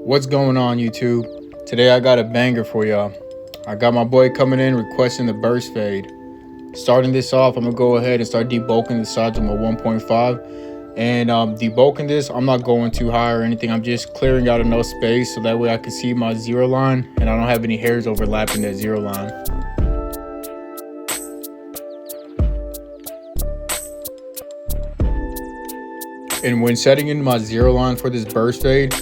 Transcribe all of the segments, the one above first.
What's going on, YouTube? Today I got a banger for y'all. I got my boy coming in requesting the burst fade. Starting this off, I'm gonna go ahead and start debulking the sides of my 1.5. And debulking this, I'm not going too high or anything. I'm just clearing out enough space so that way I can see my zero line and I don't have any hairs overlapping that zero line. And when setting in my zero line for this burst fade,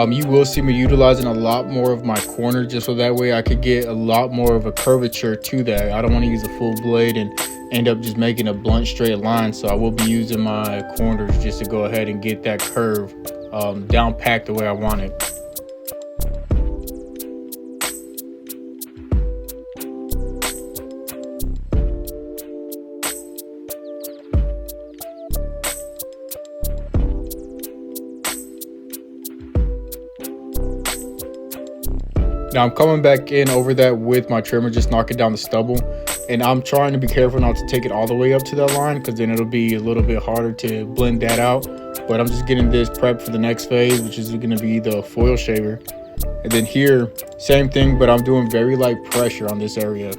you will see me utilizing a lot more of my corner just so that way I could get a lot more of a curvature to that. I don't want to use a full blade and end up just making a blunt straight line, so I will be using my corners just to go ahead and get that curve down packed the way I want it. Now I'm coming back in over that with my trimmer, just knocking down the stubble. And I'm trying to be careful not to take it all the way up to that line because then it'll be a little bit harder to blend that out. But I'm just getting this prepped for the next phase, which is going to be the foil shaver. And then here, same thing, but I'm doing very light pressure on this area.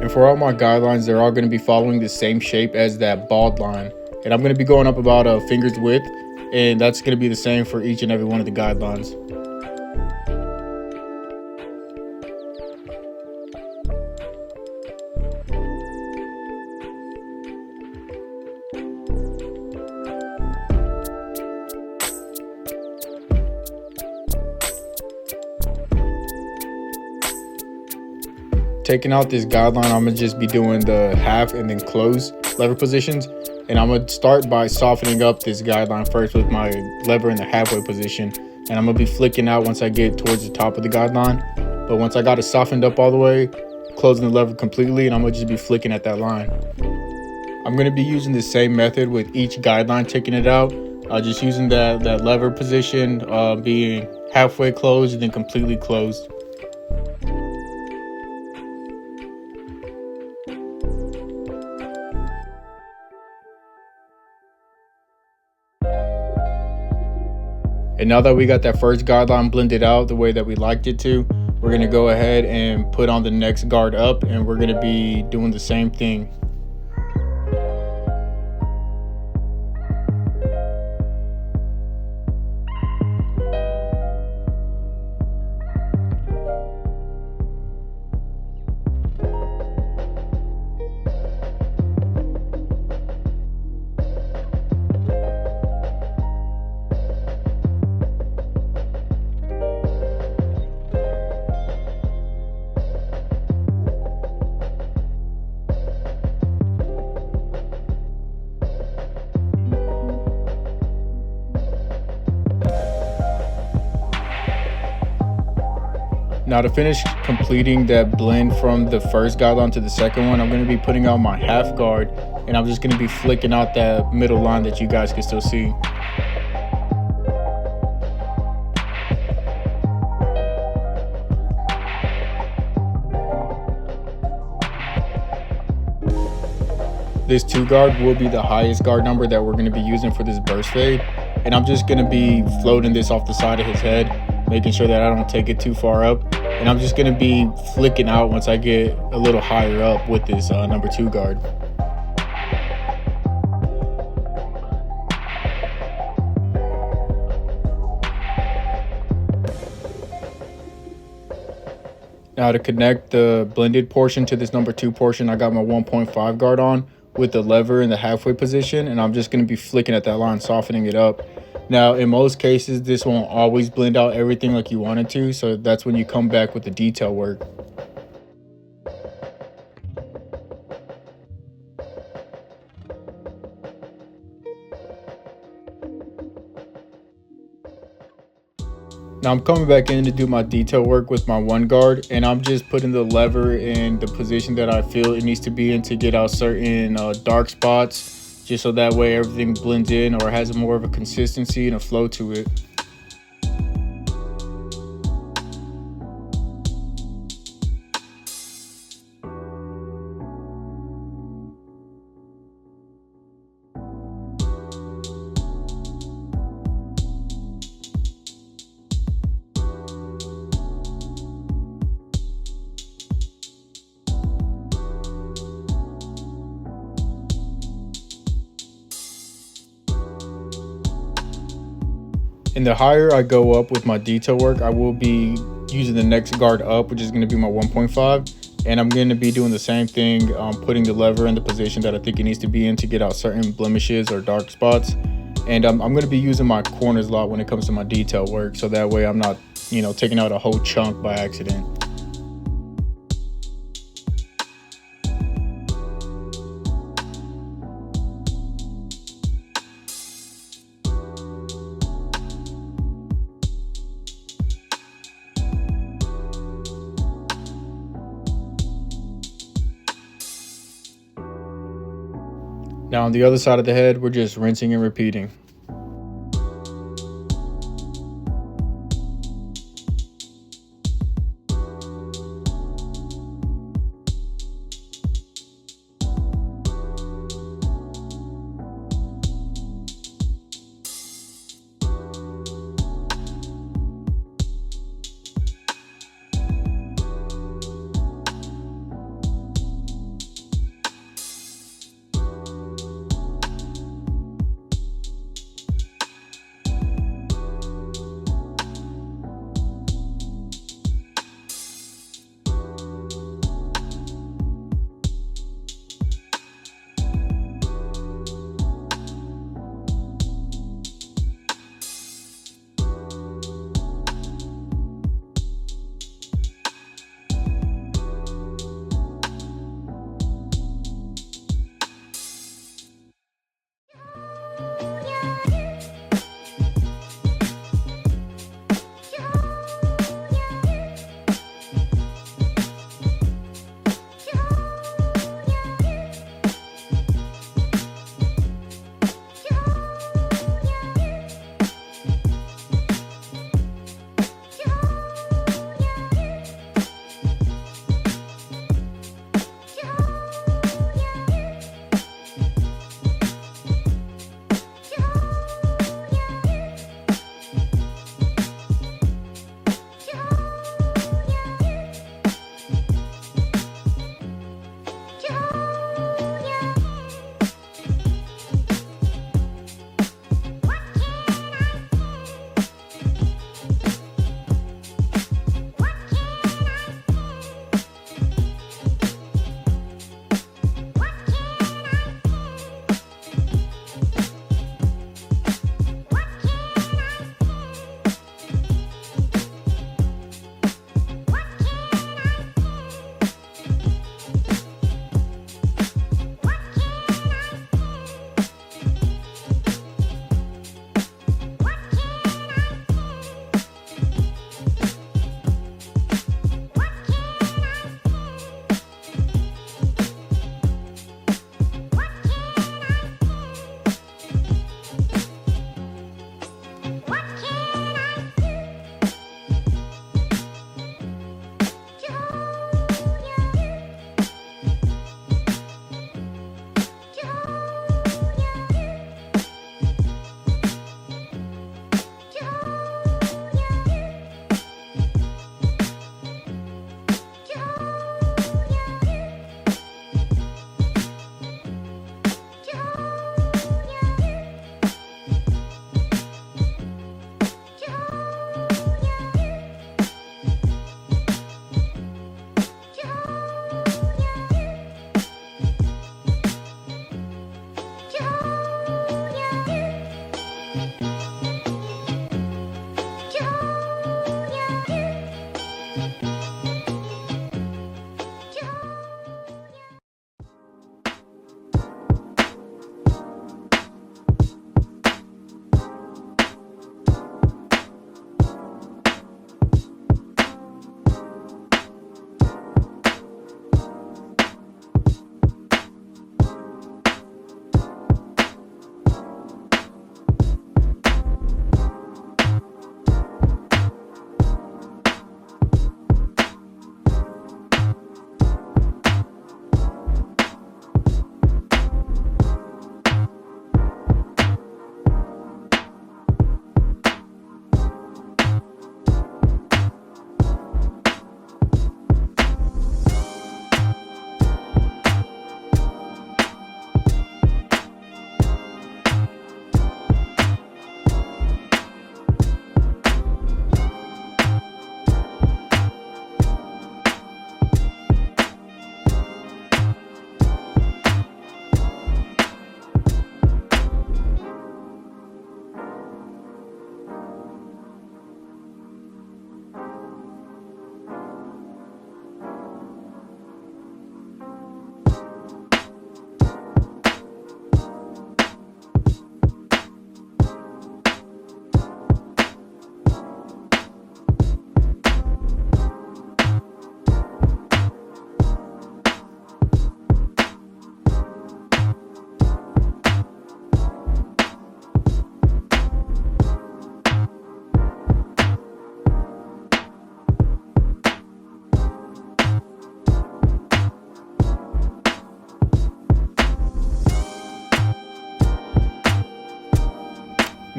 And for all my guidelines, they're all going to be following the same shape as that bald line. And I'm going to be going up about a finger's width. And that's going to be the same for each and every one of the guidelines. Taking out this guideline, I'm going to just be doing the half and then close lever positions. And I'm going to start by softening up this guideline first with my lever in the halfway position. And I'm going to be flicking out once I get towards the top of the guideline. But once I got it softened up all the way, closing the lever completely, and I'm going to just be flicking at that line. I'm going to be using the same method with each guideline, taking it out. Just using that lever position, being halfway closed and then completely closed. And now that we got that first guideline blended out the way that we liked it to, we're going to go ahead and put on the next guard up, and we're going to be doing the same thing. Now to finish completing that blend from the first guideline to the second one, I'm going to be putting on my half guard, and I'm just going to be flicking out that middle line that you guys can still see. This 2 guard will be the highest guard number that we're going to be using for this burst fade, and I'm just going to be floating this off the side of his head, making sure that I don't take it too far up. And I'm just going to be flicking out once I get a little higher up with this number 2 guard. Now to connect the blended portion to this number 2 portion, I got my 1.5 guard on with the lever in the halfway position, and I'm just going to be flicking at that line, softening it up. Now, in most cases, this won't always blend out everything like you want it to, so that's when you come back with the detail work. Now I'm coming back in to do my detail work with my 1 guard, and I'm just putting the lever in the position that I feel it needs to be in to get out certain dark spots, just so that way everything blends in or has more of a consistency and a flow to it. And the higher I go up with my detail work, I will be using the next guard up, which is going to be my 1.5. And I'm going to be doing the same thing, putting the lever in the position that I think it needs to be in to get out certain blemishes or dark spots. And I'm going to be using my corners a lot when it comes to my detail work, so that way I'm not, taking out a whole chunk by accident. Now on the other side of the head, we're just rinsing and repeating.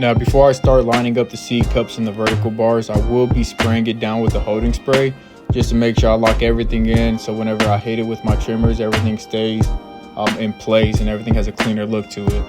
Now, before I start lining up the seed cups and the vertical bars, I will be spraying it down with the holding spray just to make sure I lock everything in, so whenever I hit it with my trimmers, everything stays in place and everything has a cleaner look to it.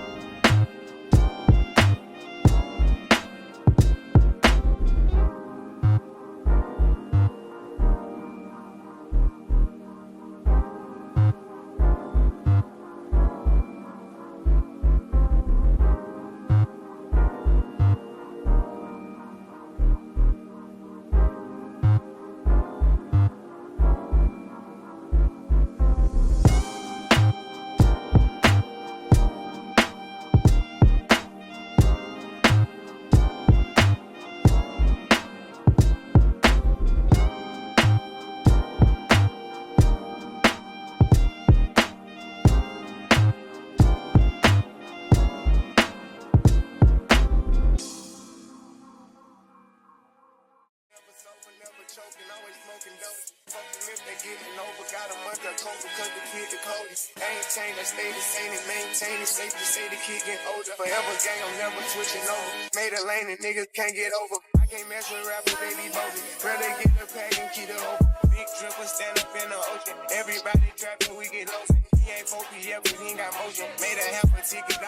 Choking, always smoking dope. Fucking if they getting over, got a month of coke because the kid the coldest. Maintain, I stay the same and maintain it. Safe to say the kid getting older. Forever gang, I'm never switching over. Made a lane and niggas can't get over. I can't mess with rappers, they be bogus. Rather get the pack and keep it over. Big dripper stand up in the ocean. Everybody trapping, we get lost. He ain't focused yet, but he ain't got motion. Made a half a ticket.